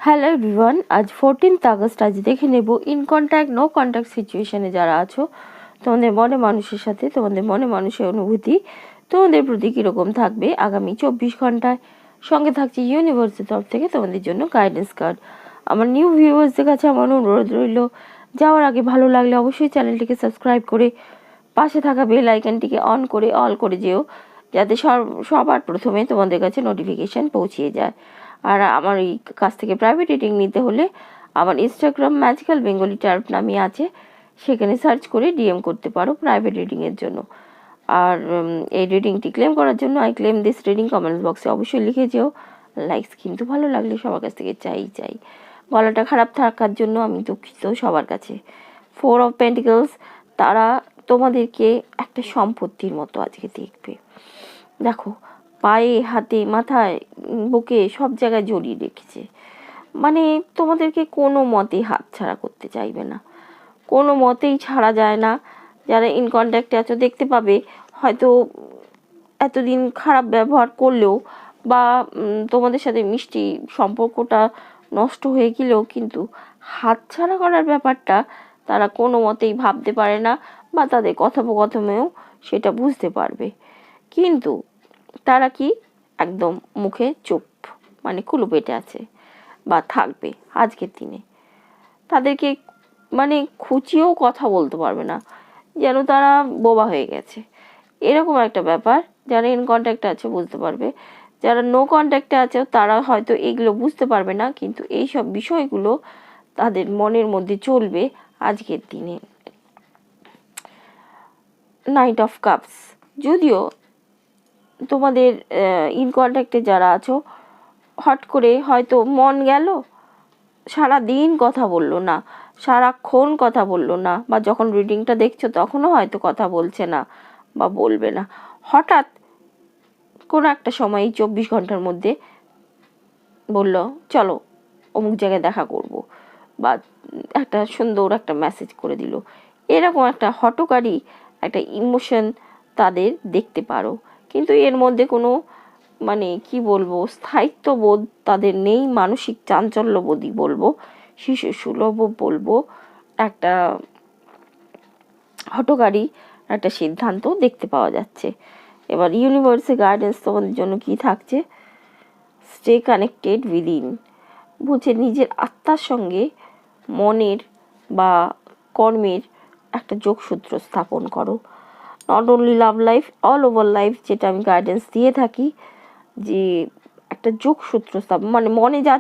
Hello everyone, আজ 14th August. আজ দেখে নেব ইন কন্ট্যাক্ট নো কন্ট্যাক্ট সিচুয়েশনে যারা আছো, তোমাদের মনে মানুষের সাথে তোমাদের মনে মানুষের অনুভূতি তোমাদের প্রতি কীরকম থাকবে আগামী 24 ঘন্টায়। সঙ্গে থাকছে ইউনিভার্সের তরফ থেকে তোমাদের জন্য গাইডেন্স কার্ড। আমার নিউ ভিউয়ার্সদের কাছে আমার অনুরোধ রইল, যাওয়ার আগে ভালো লাগলে অবশ্যই চ্যানেলটিকে সাবস্ক্রাইব করে পাশে থাকা বেল আইকনটিকে অন করে অল করে যেও, যাতে সবার প্রথমে তোমাদের কাছে নোটিফিকেশান পৌঁছিয়ে যায়। আর আমার এই কাছ থেকে প্রাইভেট রিডিং নিতে হলে আমার ইনস্টাগ্রাম ম্যাজিক্যাল বেঙ্গলি টার্প নামে আছে, সেখানে সার্চ করে ডিএম করতে পারো প্রাইভেট রিডিংয়ের জন্য। আর এই রিডিংটি ক্লেম করার জন্য I claim this reading comments বক্সে অবশ্যই লিখে যেও। লাইকস কিন্তু ভালো লাগলে সবার কাছ থেকে চাই। গলাটা খারাপ থাকার জন্য আমি দুঃখিত সবার কাছে। 4 অফ পেন্টিকলস, তারা তোমাদেরকে একটা সম্পত্তির মতো আজকে দেখবে। দেখো, পায়ে হাতে মাথায় বুকে সব জায়গায় জড়িয়ে রেখেছে, মানে তোমাদেরকে কোনো মতেই হাত ছাড়া করতে চাইবে না, কোনো মতেই ছাড়া যায় না। যারা ইন কন্ট্যাক্টে আছো দেখতে পাবে হয়তো এতদিন খারাপ ব্যবহার করলেও বা তোমাদের সাথে মিষ্টি সম্পর্কটা নষ্ট হয়ে গেলেও কিন্তু হাত ছাড়া করার ব্যাপারটা তারা কোনো মতেই ভাবতে পারে না, বা তাদের কথোপকথনেও সেটা বুঝতে পারবে। কিন্তু তারা কি একদম মুখে চুপ, মানে কুলু পেটে আছে বা থাকবে আজকের দিনে। তাদেরকে মানে খুঁচিয়েও কথা বলতে পারবে না, যেন তারা বোবা হয়ে গেছে, এরকম একটা ব্যাপার। যারা ইন কন্ট্যাক্টে আছে বুঝতে পারবে, যারা নো কন্ট্যাক্টে আছে তারা হয়তো এগুলো বুঝতে পারবে না, কিন্তু এই সব বিষয়গুলো তাদের মনের মধ্যে চলবে আজকের দিনে। নাইট অফ কাপস, যদিও তোমাদের ইন কন্ট্যাক্টে যারা আছো হট করে হয়তো মন গেল, সারাদিন কথা বললো না, সারাক্ষণ কথা বললো না, বা যখন রিডিংটা দেখছো তখনও হয়তো কথা বলছে না বা বলবে না, হঠাৎ কোনো একটা সময় এই 24 ঘন্টার মধ্যে বলল চলো অমুক জায়গায় দেখা করব, বা একটা সুন্দর একটা মেসেজ করে দিল। এরকম একটা হঠকারী একটা ইমোশন তাদের দেখতে পারো, কিন্তু এর মধ্যে কোনো মানে কি বলবো স্থায়িত্ববোধ তাদের নেই, মানসিক চাঞ্চল্যবোধই বলবো, শিশু সুলভ বলবো, একটা হঠকারী একটা সিদ্ধান্ত দেখতে পাওয়া যাচ্ছে। এবার ইউনিভার্সে গাইডেন্স তোমাদের জন্য কি থাকছে? স্টে কানেক্টেড উইদিন, বুঝে নিজের আত্মার সঙ্গে মনের বা কর্মের একটা যোগসূত্র স্থাপন করো। Not only love life, all over life, যেটা আমি গাইডেন্স দিয়ে থাকি, যে একটা যোগসূত্র স্থাপন, মানে মনে যা